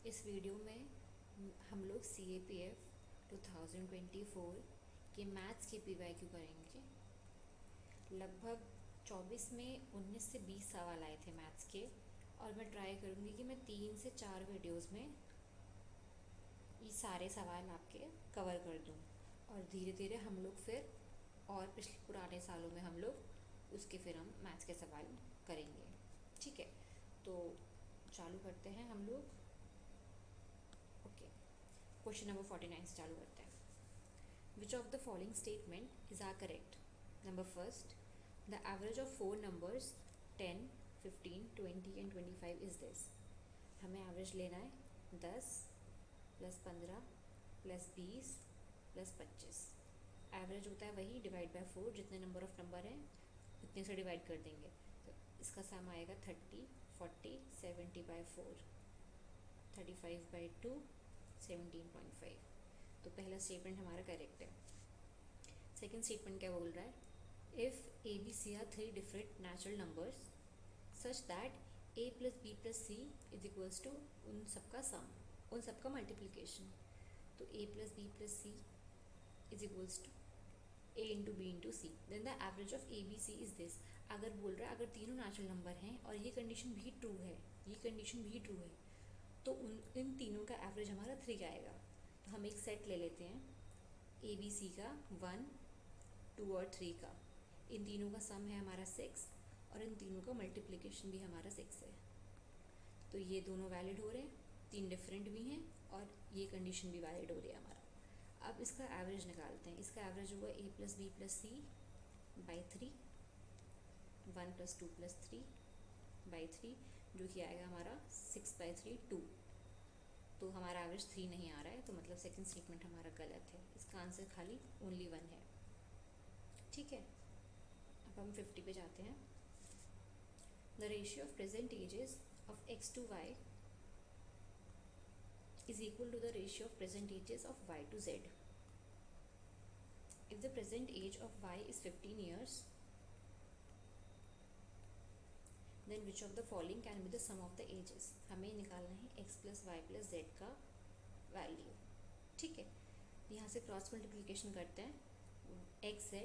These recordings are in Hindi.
इस वीडियो में हम लोग CAPF 2024 के मैथ्स के PYQ करेंगे। लगभग 24 में 19 से 20 सवाल आए थे मैथ्स के, और मैं ट्राई करूँगी कि मैं 3 से 4 वीडियोस में ये सारे सवाल आपके कवर कर दूँ, और धीरे धीरे हम लोग फिर और पिछले पुराने सालों में हम लोग उसके फिर हम मैथ्स के सवाल करेंगे। ठीक है, तो चालू करते हैं हम लोग। ओके, क्वेश्चन नंबर 49 से चालू करते हैं। Which of the following statement is are correct? Number first, the average of 4 numbers 10, 15, 20 and 25 is this. हमें एवरेज लेना है 10 + 15 + 20 + 25। एवरेज होता है वही डिवाइड बाय 4, जितने नंबर ऑफ नंबर हैं उतने से डिवाइड कर देंगे। तो इसका सम आएगा 30, 40, 70/4, 35/2, 17.5। तो पहला स्टेटमेंट हमारा करेक्ट है। सेकेंड स्टेटमेंट क्या बोल रहा है? If ABC are 3 different natural numbers such that A + B + C is equals to उन सबका सम, उन सबका मल्टीप्लिकेशन। तो A + B + C is equals to A × B × C, then the average of ABC is this. अगर बोल रहा है अगर तीनों नेचुरल नंबर हैं और ये कंडीशन भी ट्रू है, ये कंडीशन भी ट्रू है, तो इन तीनों का एवरेज हमारा 3 आएगा। तो हम एक सेट ले लेते हैं ABC का 1, 2 और 3 का। इन तीनों का सम है हमारा 6, और इन तीनों का मल्टीप्लिकेशन भी हमारा 6 है। तो ये दोनों वैलिड हो रहे हैं, 3 डिफरेंट भी हैं, और ये कंडीशन भी वैलिड हो रही है हमारा। अब इसका एवरेज निकालते हैं। इसका एवरेज होगा A + B + C by 3, 1 + 2 + 3 by 3, जो कि आएगा हमारा 6/3, 2। तो हमारा एवरेज 3 नहीं आ रहा है, तो मतलब सेकंड स्टेटमेंट हमारा गलत है। इसका आंसर खाली ओनली 1 है। ठीक है, अब हम 50 पे जाते हैं। The ratio of present ages of X to Y is equal to the ratio of present ages of Y to Z. If the present age of Y is 15 years, then which of the following can be the sum of the ages? हमें निकालना है X + Y + Z का वैल्यू। ठीक है, यहाँ से क्रॉस मल्टीप्लिकेशन करते हैं। XZ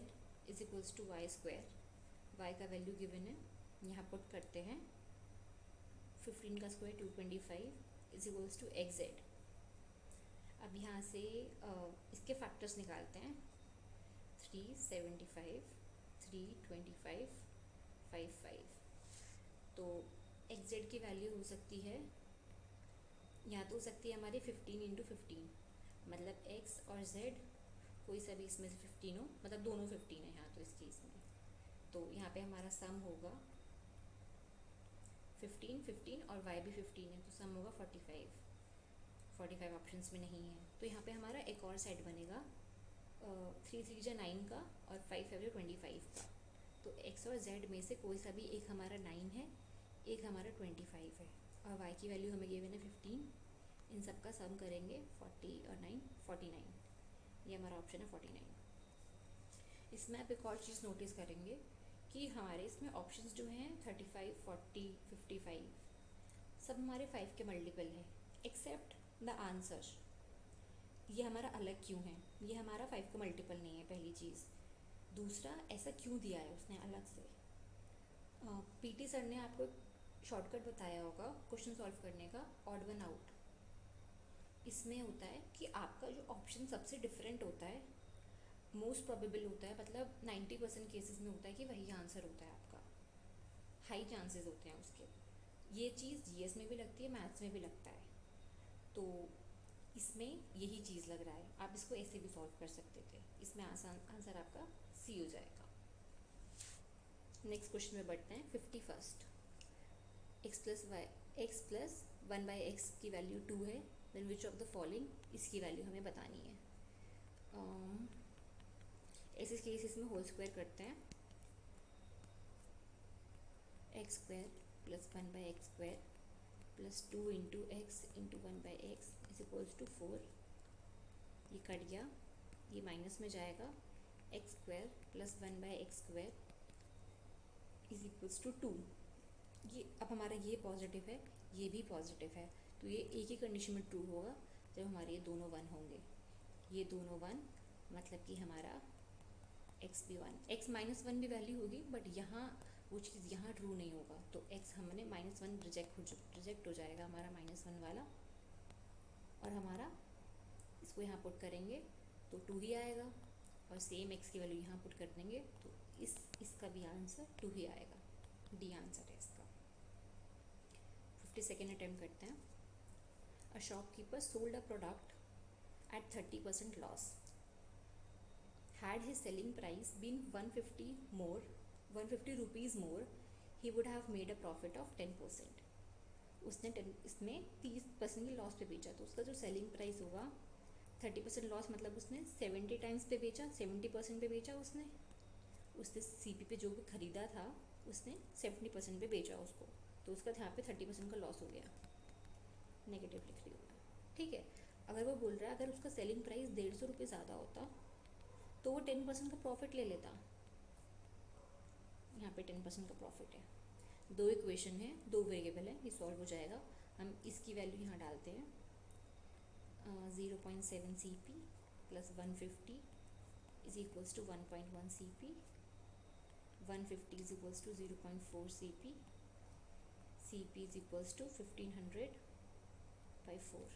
is equals to Y²। Y का वैल्यू गिवन है, यहाँ पुट करते हैं 15 का square 225 is equals to XZ। अब यहाँ से इसके फैक्टर्स निकालते हैं। 375, 325, 55। तो XZ की वैल्यू हो सकती है, यहाँ तो हो सकती है हमारी 15 × 15, मतलब X और Z कोई सा भी इसमें से 15 हो, मतलब दोनों 15 है यहाँ तो इस केस में। तो यहाँ पे हमारा सम होगा 15, 15 और Y भी 15 है, तो सम होगा 45। 45 ऑप्शंस में नहीं है, तो यहाँ पे हमारा एक और सेट बनेगा 3 3 जा 9 का और 5 5 जा 25 का। तो X और Z में से कोई सा भी एक हमारा 9 है, एक हमारा 25 है, और Y की वैल्यू हमें गिवन है 15। इन सब का सम करेंगे 40 और 9, 49। ये हमारा ऑप्शन है 49। इसमें आप एक और चीज़ नोटिस करेंगे कि हमारे इसमें ऑप्शंस जो हैं 35, 40, 55 सब हमारे 5 के मल्टीपल हैं, एक्सेप्ट द आंसर। ये हमारा अलग क्यों है? ये हमारा 5 का मल्टीपल नहीं है, पहली चीज़। दूसरा, ऐसा क्यों दिया है उसने अलग से? PT सर ने आपको शॉर्टकट बताया होगा क्वेश्चन सॉल्व करने का, ऑड वन आउट। इसमें होता है कि आपका जो ऑप्शन सबसे डिफरेंट होता है, मोस्ट प्रोबेबल होता है, मतलब 90% केसेस में होता है कि वही आंसर होता है आपका, हाई चांसेस होते हैं उसके। ये चीज़ GS में भी लगती है, मैथ्स में भी लगता है। तो इसमें यही चीज़ लग रहा है, आप इसको ऐसे भी सॉल्व कर सकते थे। इसमें आसान आंसर आपका C हो जाएगा। नेक्स्ट क्वेश्चन में बढ़ते हैं। 51st, x + 1/x की वैल्यू 2 है, then which of the following, इसकी वैल्यू हमें बतानी है। ऐसे केसेस में होल स्क्वायर करते हैं। x² + 1/x² + 2 × x × 1/x is equals to 4। ये कट गया, ये माइनस में जाएगा। x² + 1/x² is equals to 2। ये अब हमारा ये पॉजिटिव है, ये भी पॉजिटिव है, तो ये एक ही कंडीशन में ट्रू होगा जब हमारे ये दोनों 1 होंगे, ये दोनों 1, मतलब कि हमारा x भी 1, x -1 भी वैल्यू होगी, बट यहाँ वो चीज़ यहाँ ट्रू नहीं होगा, तो x हमने -1 रिजेक्ट हो जाएगा हमारा -1 वाला, और हमारा इसको यहाँ पुट करेंगे तो 2 ही आएगा, और सेम x की वैल्यू यहाँ पुट कर देंगे तो इसका भी आंसर 2 ही आएगा। डी आंसर है इसका। 52nd अटेम्प्ट करते हैं। A shopkeeper sold a product at 30% loss. Had his selling price been 150 rupees more, he would have made a profit of 10%. उसने इसमें 30% की लॉस पे बेचा, तो उसका जो सेलिंग प्राइस होगा 30% लॉस, मतलब उसने 70 टाइम्स पे बेचा, 70% पे बेचा उसने सीपी पे जो भी खरीदा था उसने 70% पे बेचा उसको, तो उसका यहाँ पे 30% का लॉस हो गया। नेगेटिव लिख रही हूँ मैं, ठीक है। अगर वो बोल रहा है अगर उसका सेलिंग प्राइस 150 रुपये ज़्यादा होता तो वो 10% का प्रॉफिट ले लेता, यहाँ पे 10% का प्रॉफिट है। 2 इक्वेशन है, 2 वेरिएबल है, ये सॉल्व हो जाएगा। हम इसकी वैल्यू यहाँ डालते हैं, 0.7 CP plus 150 is equals to 1.1 CP, 150 is equals to 0.4 CP, CP is equals to 1500 by 4,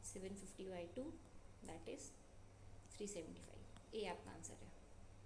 750 by 2 that is 375। ये आपका आंसर है।